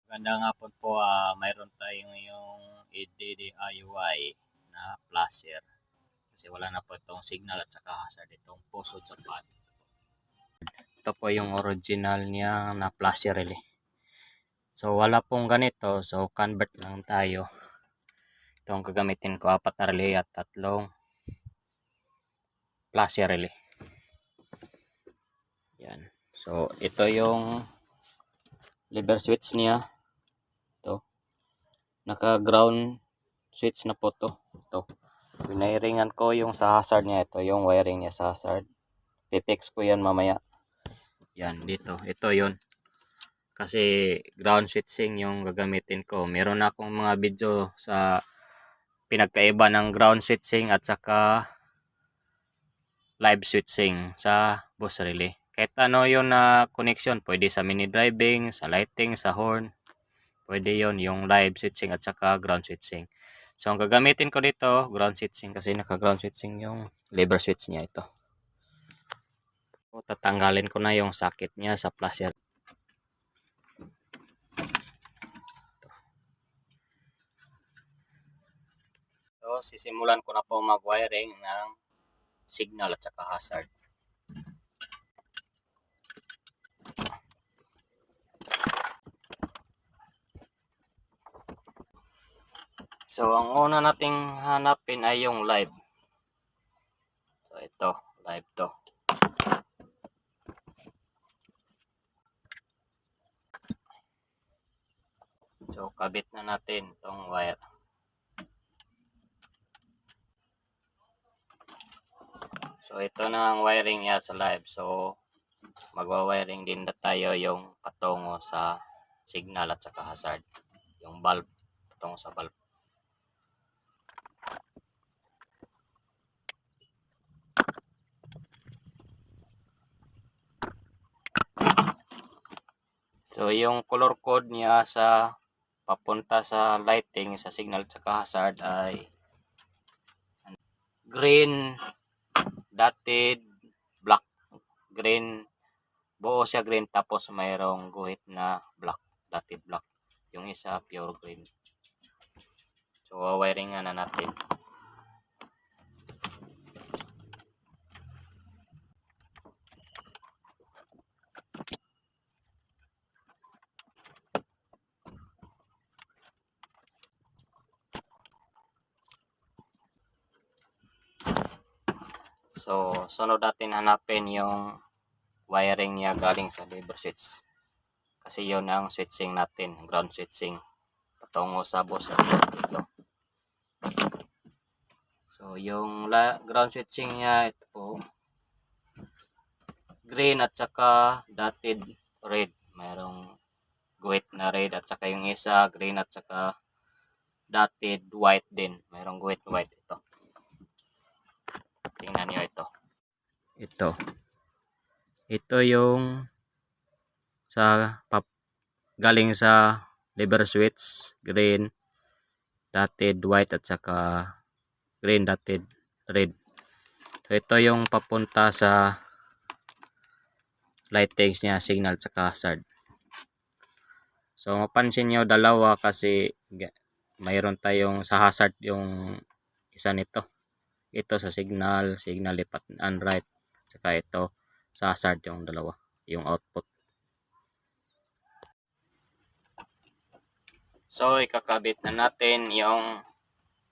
Magandang hapon po, mayroon tayong yung DIY na flasher. Kasi wala na po itong signal at saka hazard itong pusod sa pad. Ito po yung original niya na flasher relay. So wala pong ganito, so convert lang tayo. Ito ang gagamitin ko, 4 na relay at 3 flasher relay. Yan. So ito yung lever switch niya. Ito. Naka-ground switch na po to. Ito. Pinairingan ko yung sa hazard niya. Ito yung wiring niya sa hazard. Pipix ko yan mamaya. Yan dito. Ito yon. Kasi ground switching yung gagamitin ko. Meron akong mga video sa pinagkaiba ng ground switching at saka live switching sa bus relay. Kahit ano yun na connection. Pwede sa mini driving, sa lighting, sa horn. Pwede yon yung live switching at saka ground switching. So, ang gagamitin ko dito, ground switching kasi naka-ground switching yung lever switch niya ito. So, tatanggalin ko na yung socket niya sa flasher. So, sisimulan ko na po mag-wiring ng signal at saka hazard. So, ang una nating hanapin ay yung live. So, ito, live to. So, kabit na natin itong wire. So, ito na ang wiring niya sa live. So, magwa-wiring din na tayo yung patungo sa signal at saka hazard. Yung bulb, patungo sa bulb. So, yung color code niya sa papunta sa lighting, sa signal at saka hazard ay green, dotted, black. Green, buo siya green tapos mayroong guhit na black, dotted black. Yung isa pure green. So, wiring na natin. So, sunod natin hanapin yung wiring niya galing sa lever switch. Kasi yun ang switching natin, ground switching. Patungo sa bus dito. So, yung ground switching niya, ito po. Green at saka dotted red. Mayroong guhit na red at saka yung isa green at saka dotted white din. Mayroong guhit white ito. Tingnan niyo ito. Ito. Ito yung galing sa lever switch, green, dotted white at saka green dotted red. So, ito yung papunta sa lightings niya, signal at saka hazard. So, mapansin nyo dalawa kasi mayroon tayong sa hazard yung isa nito. Ito sa signal lipat and right. Saka ito sa hazard yung dalawa, yung output. So, ikakabit na natin yung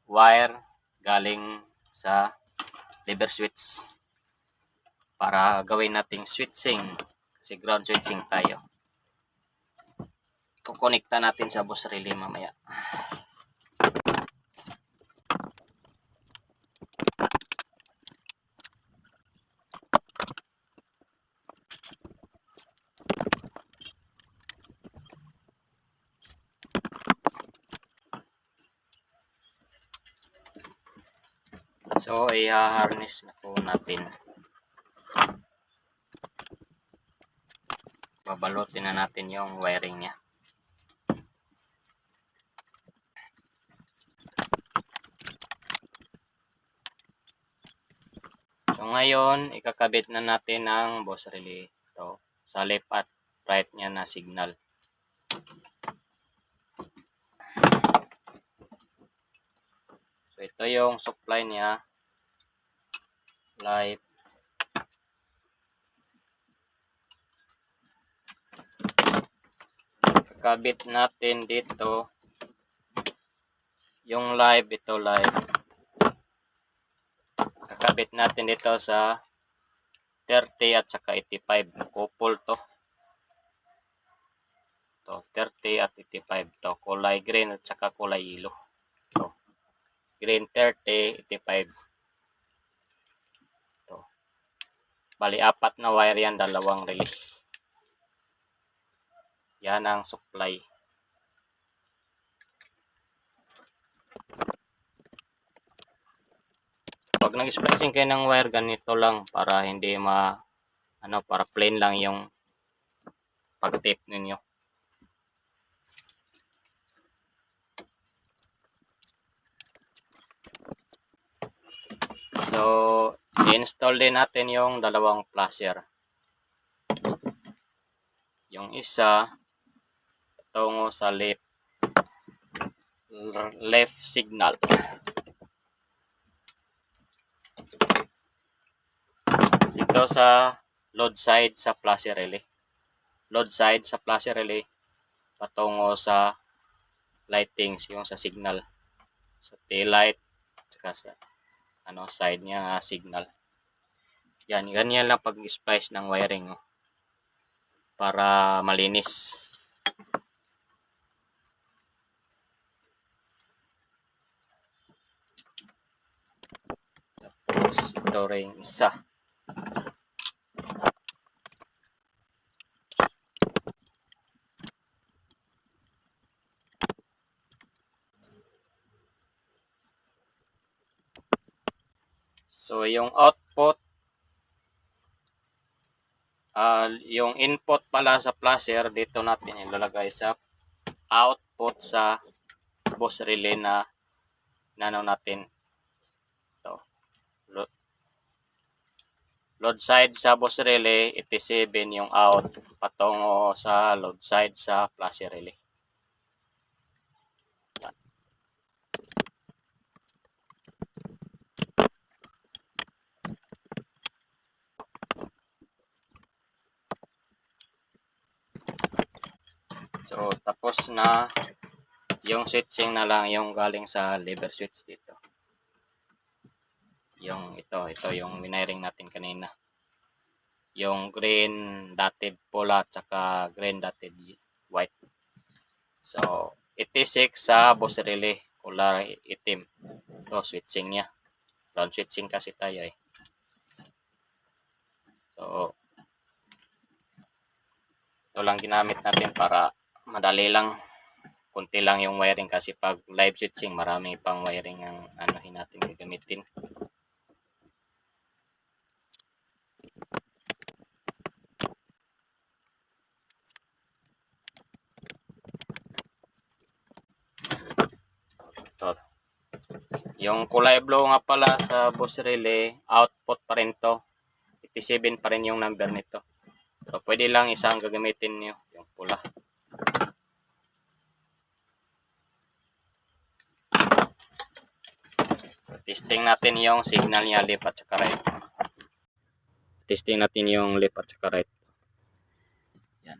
wire galing sa lever switch para gawin nating switching kasi ground switching tayo. Kukonekta natin sa bus relay mamaya. So, i-harness na po natin. Babalutin na natin yung wiring niya. So, ngayon, ikakabit na natin ang bus relay. Ito, sa left at right niya na signal. Ito yung supply niya. Live. Kabit natin dito yung live. Ito live. Kakabit natin dito sa 30 at saka 85. Couple to. To 30 at 85 to. Kulay green at saka kulay yellow. To. Green 30, 85. To. Bali, 4 na wire yan, 2 relay. Yan ang supply. Pag nag-splicing kayo ng wire, ganito lang para hindi para plain lang yung pag-tape ninyo. So, i-install din natin yung 2 flasher. Yung isa tungo sa left signal. Dito sa load side sa flasher relay. Load side sa flasher relay patungo sa lightings, yung sa signal. Sa tail light, saka sa side niya signal. Yan, ganyan lang pag-splice ng wiring para malinis. Tapos ito rin isa. So yung output, yung input pala sa flasher, dito natin ilalagay sa output sa bus relay na natin. Ito. Load side sa bus relay, 87 yung out patungo sa load side sa flasher relay. Yan. So, tapos na yung switching na lang yung galing sa lever switch dito. Yung ito yung winiring natin kanina. Yung green dotted pula at saka green dotted white. So, 86 sa bus relay, kulay itim. Ito, switching niya. Round switching kasi tayo eh. So, ito lang ginamit natin para madali lang. Kunti lang yung wiring kasi pag live switching, marami pang wiring ang natin gagamitin. Ito. Yung kulay blue nga pala sa bus relay, output pa rin to. 87 pa rin yung number nito. Pero pwede lang isang gagamitin nyo, yung pula. Testing natin yung signal niya, left at saka right. Testing natin yung left at saka right. Yan.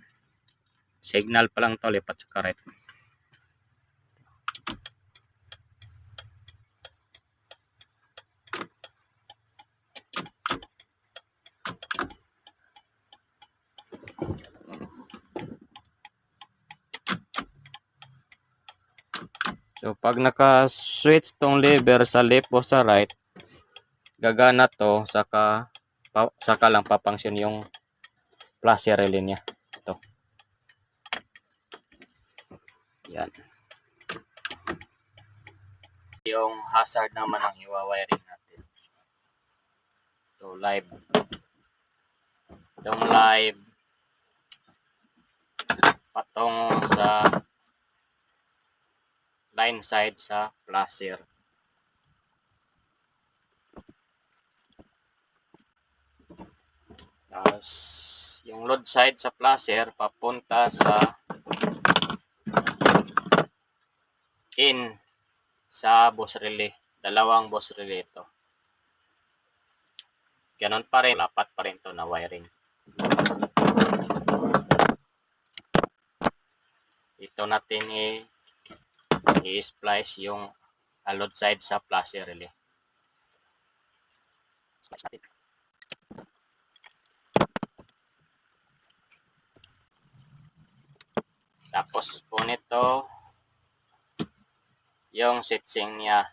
Signal pa lang to, left at saka right. So, pag naka-switch tong lever sa left o sa right, gagana to, saka lang papangsyon yung flasher relay niya. Ito. Yan. Yung hazard naman ang iwawiring natin. So, live. Itong live patungo sa line side sa flasher. Tapos, yung load side sa flasher papunta sa in sa bus relay. 2 dalawang boss relay ito. Ganon pa rin, apat pa rin to na wiring. Ito natin i-splice yung load side sa plus relay. Splice natin. Tapos po nito, yung switching niya,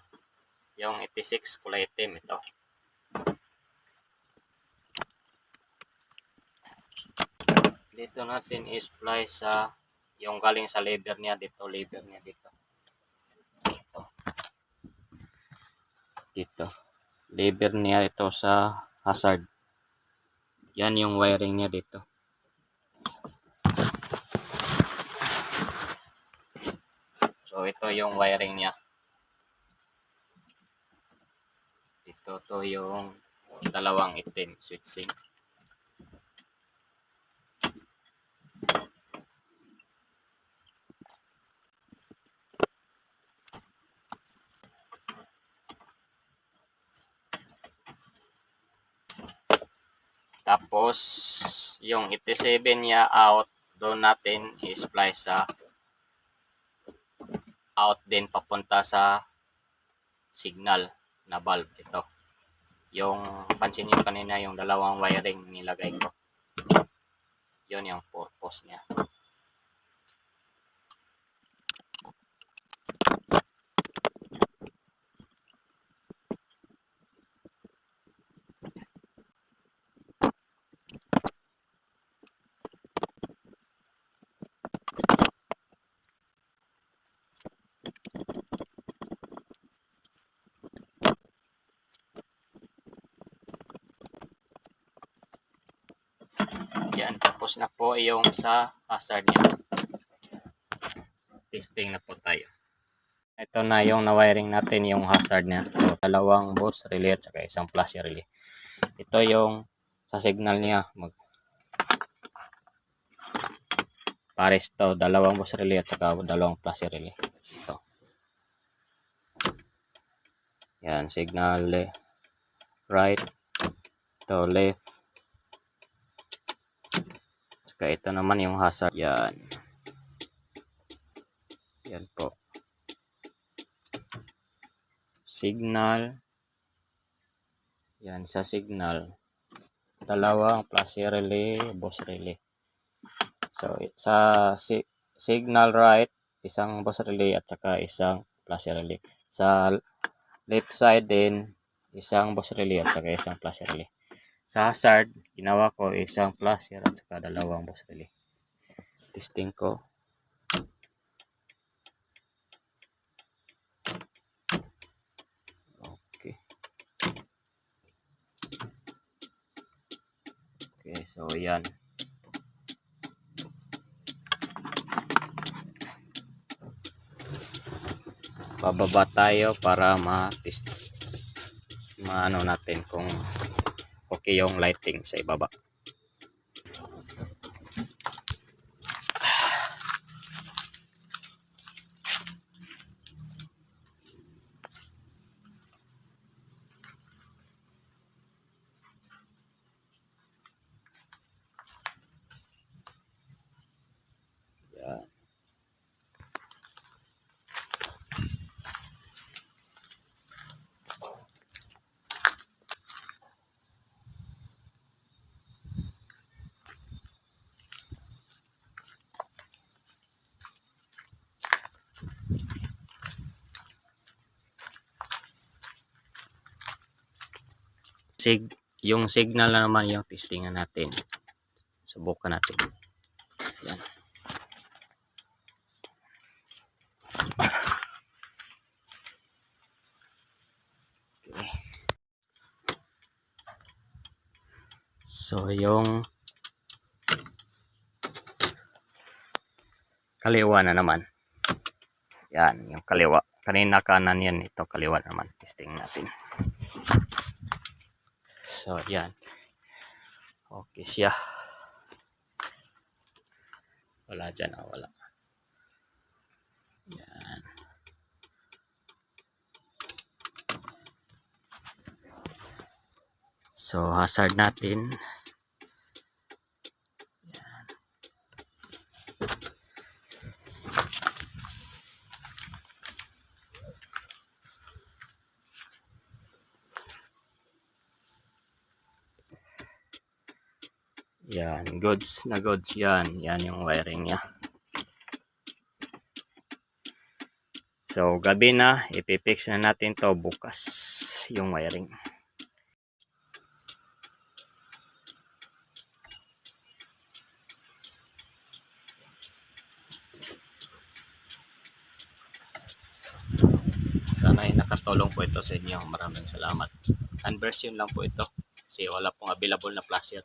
yung 86 kulay itim ito. Dito natin i-splice sa yung galing sa lever niya dito, dito. Lever niya ito sa hazard. Yan yung wiring niya dito. So ito yung wiring niya. Ito to yung dalawang itim switching. Tapos yung 87 niya out, doon natin i-splice sa out din papunta sa signal na bulb ito. Yung pansin niyo kanina yung dalawang wiring nilagay ko. Yun yung purpose niya. Yan, tapos na po yung sa hazard niya. Testing na po tayo. Ito na yung na-wiring natin yung hazard niya. So, dalawang boss relay at saka isang flash relay. Ito yung sa signal niya. Pares to, dalawang boss relay at saka dalawang flash relay. Ito. Yan, signal right. Ito left. Saka ito naman yung hazard. Yan. Yan po. Signal. Yan, sa signal. Dalawang flash relay, boss relay. So, sa signal right, isang boss relay at saka isang flash relay. Sa left side din, isang boss relay at saka isang flash relay. Sa hazard, ginawa ko isang flash at saka dalawang boss relay. Testing ko. Okay. Okay, so yan. Bababa tayo para ma-test. Maano natin kung okay yung lighting sa ibaba. Yan. Yung signal na naman yung testingan natin. Subukan natin. Yan. Okay. So yung kaliwa na naman. Yan, yung kaliwa. Kanina kanan yan, ito kaliwa naman. Testing natin. So, yan. Okay siya. Wala dyan, wala. Yan. So hazard natin. Yan, goods na goods yan. Yan yung wiring niya. So, gabi na, ipipix na natin to bukas yung wiring. Sana ay nakatulong po ito sa inyo. Maraming salamat. Conversion lang po ito kasi wala pong available na flasher.